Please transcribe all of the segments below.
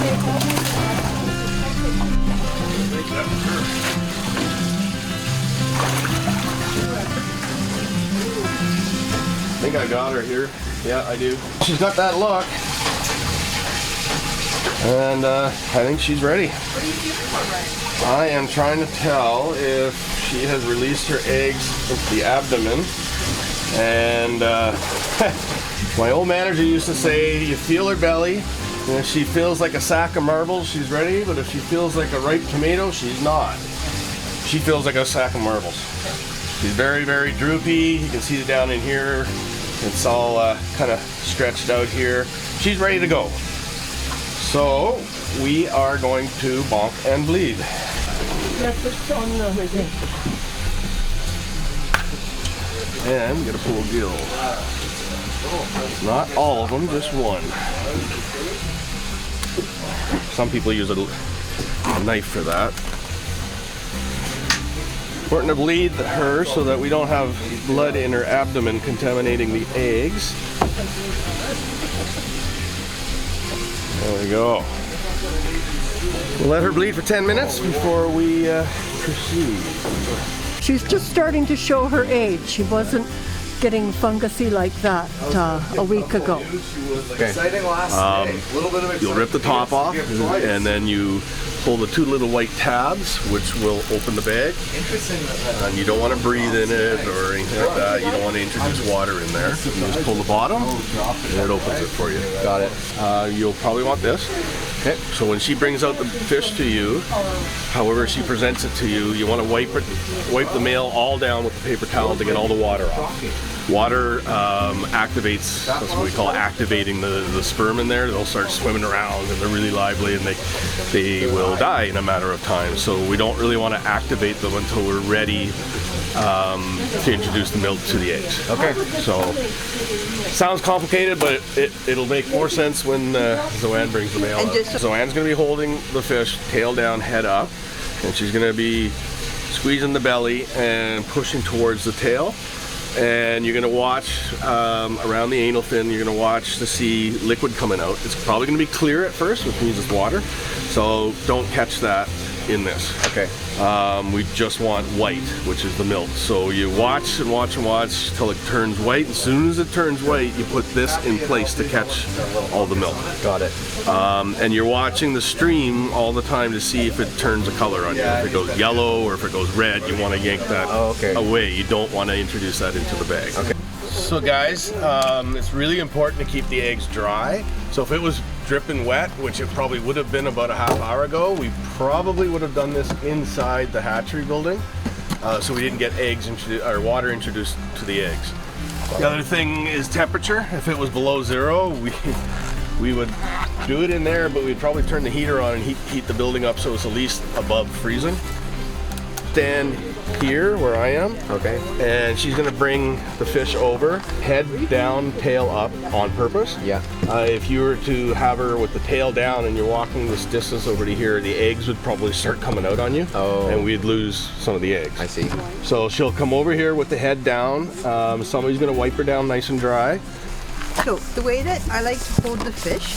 I think I got her here. Yeah, I do. She's got that look. And I think she's ready. What are you doing for Ryan? I am trying to tell if she has released her eggs into the abdomen. And my old manager used to say, you feel her belly, and if she feels like a sack of marbles, she's ready, but if she feels like a ripe tomato, she's not. She feels like a sack of marbles. She's very, very droopy. You can see it down in here. It's all kind of stretched out here. She's ready to go. So we are going to bonk and bleed. And we gotta pull a gill. Not all of them, just one. Some people use a knife for that. Important to bleed her so that we don't have blood in her abdomen contaminating the eggs. There we go. We'll let her bleed for 10 minutes before we proceed. She's just starting to show her age. She wasn't getting fungusy like that a week ago. Okay. You'll rip the top off, and then you pull the two little white tabs, which will open the bag. And you don't want to breathe in it or anything like that. You don't want to introduce water in there. You just pull the bottom, and it opens it for you. Got it. You'll probably want this. Okay. So when she brings out the fish to you, however she presents it to you, you want to wipe the male all down with the paper towel to get all the water off. Water activates, that's what we call activating the sperm in there. They'll start swimming around and they're really lively and they will die in a matter of time. So we don't really want to activate them until we're ready to introduce the milk to the eggs. Okay. So sounds complicated, but it'll make more sense when Zoanne brings the male out. Zoanne's going to be holding the fish tail down, head up, and she's going to be squeezing the belly and pushing towards the tail. And you're going to watch around the anal fin, you're going to watch to see liquid coming out. It's probably going to be clear at first, which means it's water. So don't catch that in this. Okay. We just want white, which is the milk. So you watch and watch and watch till it turns white. As soon as it turns white, you put this in place to catch all the milk. Got it. And you're watching the stream all the time to see if it turns a color on you. If it goes yellow or if it goes red, you want to yank that away. You don't want to introduce that into the bag. Okay. So guys, it's really important to keep the eggs dry. So if it was dripping wet, which it probably would have been about a half hour ago, we probably would have done this inside the hatchery building, so we didn't get eggs or water introduced to the eggs. The other thing is temperature. If it was below zero, we would do it in there, but we'd probably turn the heater on and heat the building up so it's at least above freezing. Stand here where I am. Okay. And she's gonna bring the fish over, head down, tail up on purpose. Yeah. If you were to have her with the tail down and you're walking this distance over to here, the eggs would probably start coming out on you. Oh. And we'd lose some of the eggs. I see. So she'll come over here with the head down. Somebody's gonna wipe her down nice and dry. So the way that I like to hold the fish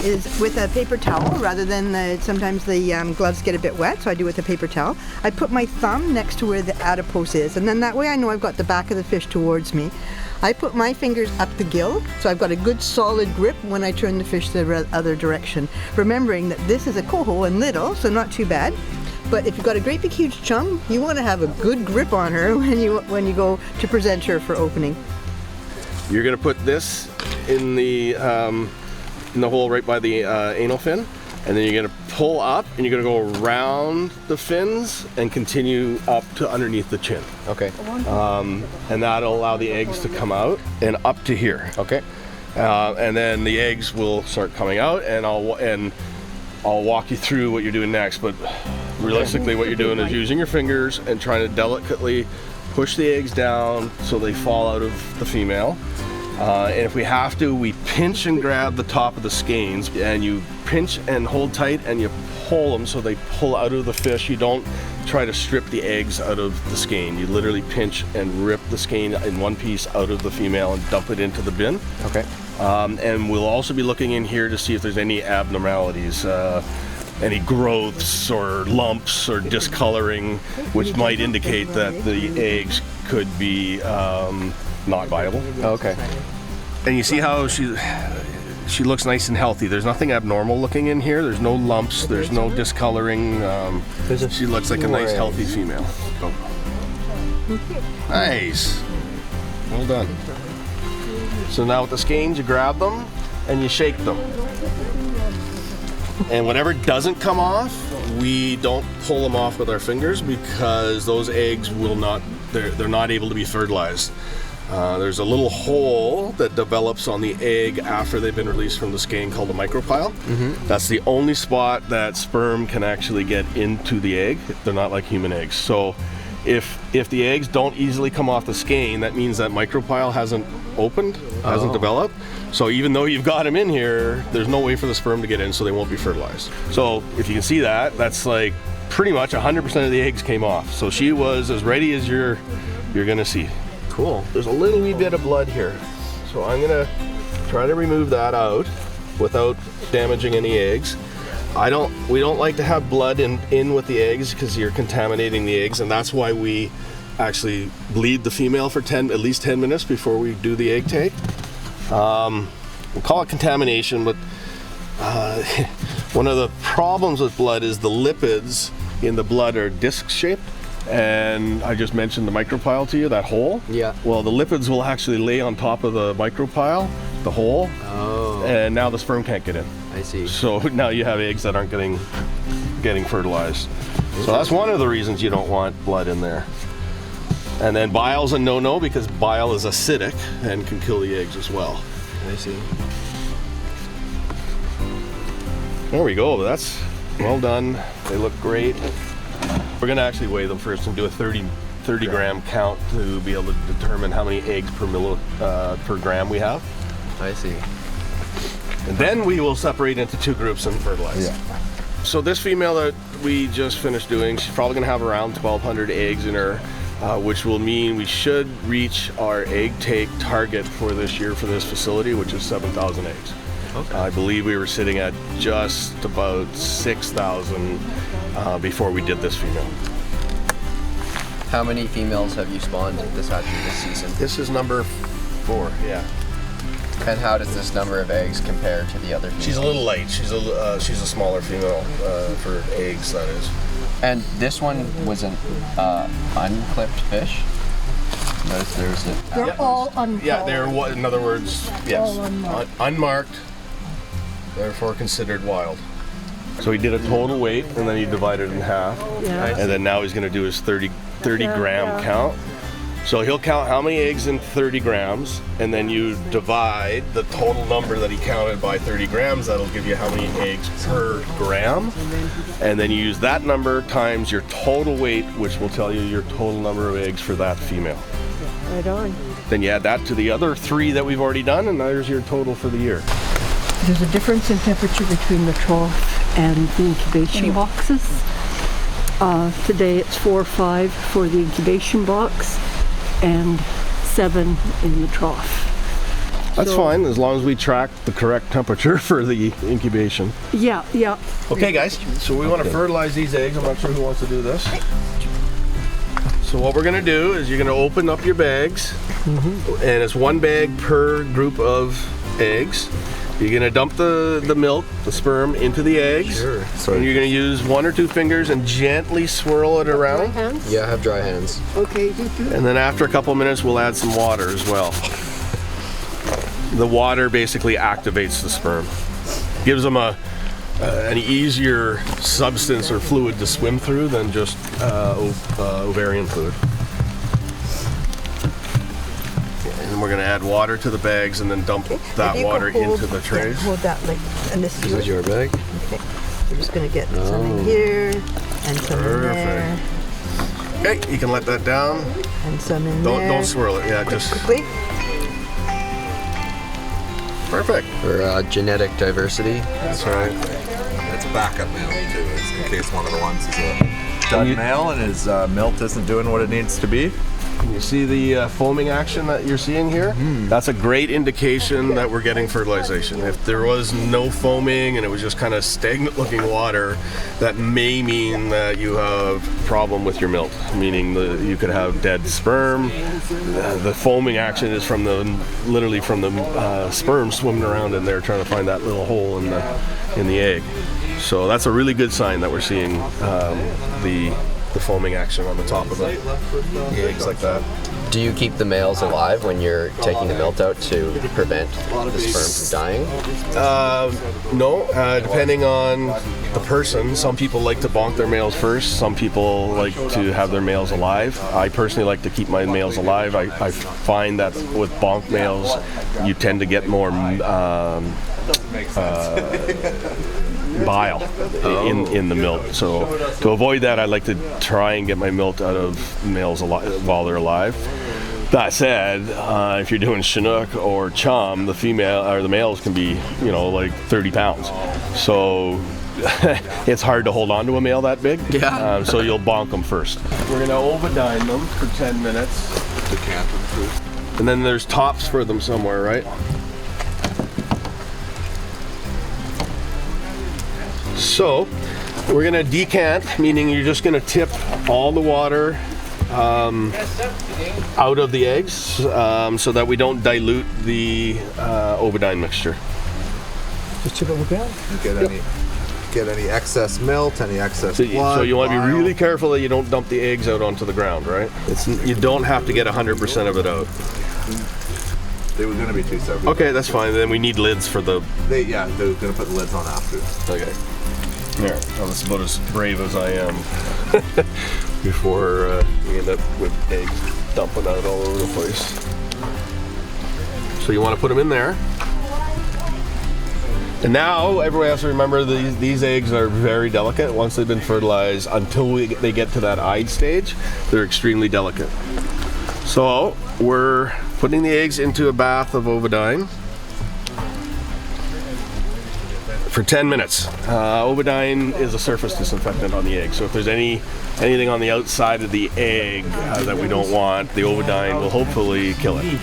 is with a paper towel rather than sometimes the gloves get a bit wet, so I do with a paper towel. I put my thumb next to where the adipose is, and then that way I know I've got the back of the fish towards me. I put my fingers up the gill, so I've got a good solid grip when I turn the fish the other direction. Remembering that this is a coho and little, so not too bad. But if you've got a great big huge chum, you want to have a good grip on her when you go to present her for opening. You're gonna put this in the hole right by the anal fin, and then you're gonna pull up and you're gonna go around the fins and continue up to underneath the chin. Okay. And that'll allow the eggs to come out and up to here. Okay. And then the eggs will start coming out, and I'll walk you through what you're doing next. But realistically, what you're doing is using your fingers and trying to delicately push the eggs down so they fall out of the female. And if we have to, we pinch and grab the top of the skeins, and you pinch and hold tight and you pull them so they pull out of the fish. You don't try to strip the eggs out of the skein. You literally pinch and rip the skein in one piece out of the female and dump it into the bin. Okay. And we'll also be looking in here to see if there's any abnormalities, any growths or lumps or discoloring, which might indicate that the eggs could be not viable. Okay. And you see how she looks nice and healthy. There's nothing abnormal looking in here. There's no lumps. There's no discoloring. She looks like a nice, healthy female. Oh. Nice. Well done. So now with the skeins, you grab them and you shake them. And whatever doesn't come off, we don't pull them off with our fingers because those eggs will not, they're not able to be fertilized. There's a little hole that develops on the egg after they've been released from the skein called a micropyle. That's the only spot that sperm can actually get into the egg. They're not like human eggs. So if the eggs don't easily come off the skein, that means that micropyle hasn't opened, hasn't developed. So even though you've got them in here, there's no way for the sperm to get in, so they won't be fertilized. So if you can see that, that's like pretty much 100% of the eggs came off. So she was as ready as you're gonna see. Cool. There's a little wee bit of blood here. So I'm gonna try to remove that out without damaging any eggs. We don't like to have blood in with the eggs because you're contaminating the eggs, and that's why we actually bleed the female for at least 10 minutes before we do the egg take. We'll call it contamination, but one of the problems with blood is the lipids in the blood are disc shaped. And I just mentioned the micropyle to you, that hole. Yeah. Well, the lipids will actually lay on top of the micropyle, the hole, and now the sperm can't get in. I see. So now you have eggs that aren't getting fertilized. So that's one of the reasons you don't want blood in there. And then bile's a no-no because bile is acidic and can kill the eggs as well. I see. There we go. That's well done. They look great. We're gonna actually weigh them first and do a 30 gram count to be able to determine how many eggs per gram we have. I see. And then we will separate into two groups and fertilize. Yeah. So this female that we just finished doing, she's probably gonna have around 1,200 eggs in her, which will mean we should reach our egg take target for this year for this facility, which is 7,000 eggs. Okay. I believe we were sitting at just about 6,000 before we did this female. How many females have you spawned this hatchery this season? This is number 4, yeah. And how does this number of eggs compare to the other females? She's a little light. She's a smaller female for eggs, that is. And this one was an unclipped fish? Notice there's a... They're all uncalled. Yeah, they're, in other words, yes. All unmarked. Unmarked, therefore considered wild. So he did a total weight and then he divided it in half. Yeah. And then now he's going to do his 30 gram count. So he'll count how many eggs in 30 grams, and then you divide the total number that he counted by 30 grams. That'll give you how many eggs per gram. And then you use that number times your total weight, which will tell you your total number of eggs for that female. Right on. Then you add that to the other 3 that we've already done, and there's your total for the year. There's a difference in temperature between the trough and the incubation boxes. Today it's 4 or 5 for the incubation box and 7 in the trough. That's fine, as long as we track the correct temperature for the incubation. Yeah, yeah. Okay guys, so we want to fertilize these eggs. I'm not sure who wants to do this. So what we're going to do is you're going to open up your bags, and it's 1 bag per group of eggs. You're going to dump the milk, the sperm, into the eggs. Sure. And you're going to use 1 or 2 fingers and gently swirl it around. Hands? Yeah, I have dry hands. Okay, you too. And then after a couple of minutes, we'll add some water as well. The water basically activates the sperm. Gives them an easier substance or fluid to swim through than just ovarian fluid. And we're going to add water to the bags and then dump that water into the trays. Hold that like, and this Is this your bag? Okay. We're just gonna get some in here and some in there Okay, you can let that down. and some in there. Don't swirl it. Yeah, just Quickly. perfect. For genetic diversity. That's right. It's a backup male too, in case one of the ones is a done male and his milk isn't doing what it needs to be. You see the foaming action that you're seeing here? That's a great indication that we're getting fertilization. If there was no foaming and it was just kind of stagnant looking water, that may mean that you have a problem with your milt, meaning you could have dead sperm. The foaming action is literally from the sperm swimming around in there trying to find that little hole in the egg. So that's a really good sign that we're seeing the foaming action on the top of the eggs like that. Do you keep the males alive when you're taking the milt out to prevent the sperm from dying? No, depending on the person. Some people like to bonk their males first. Some people like to have their males alive. I personally like to keep my males alive. I find that with bonk males, you tend to get more bile in the milt. So to avoid that, I like to try and get my milt out of males while they're alive. That said, if you're doing Chinook or Chum, the males can be, like 30 pounds. So it's hard to hold on to a male that big. Yeah. So you'll bonk them first. We're gonna overdine them for 10 minutes. Decant them too. And then there's tops for them somewhere, right? So we're gonna decant, meaning you're just gonna tip all the water out of the eggs so that we don't dilute the Ovidine mixture. Just tip it down. Get any excess milt, any excess blood. So you want to be bile. really careful that you don't dump the eggs out onto the ground, right? You don't have to get 100% of it out. They were going to be two separate. Okay, that's fine. Then we need lids for the... They were going to put the lids on after. Okay. There. Well, that's about as brave as I am. Before we end up with eggs dumping out all over the place. So you want to put them in there. And now everyone has to remember these eggs are very delicate. Once they've been fertilized, until they get to that eyed stage, they're extremely delicate. So we're putting the eggs into a bath of Ovidine for 10 minutes. Ovidine is a surface disinfectant on the egg, so if there's anything on the outside of the egg that we don't want, the Ovidine will hopefully kill it.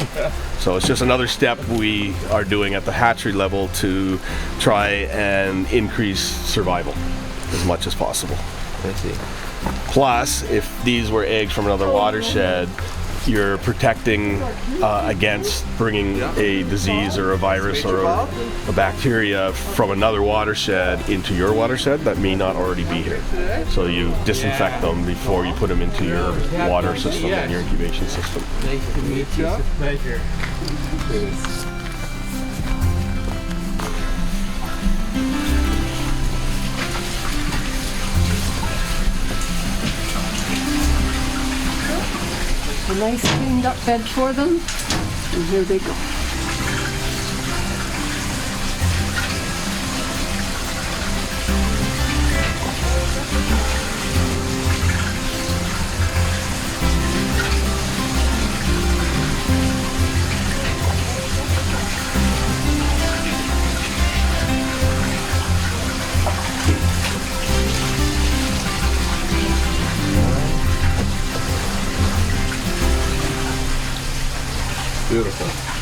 So it's just another step we are doing at the hatchery level to try and increase survival as much as possible. I see. Plus, if these were eggs from another watershed, you're protecting against bringing a disease or a virus or a bacteria from another watershed into your watershed that may not already be here. So you disinfect them before you put them into your water system and your incubation system. Nice to meet you. It's a pleasure. A nice cleaned up bed for them, and here they go. Beautiful.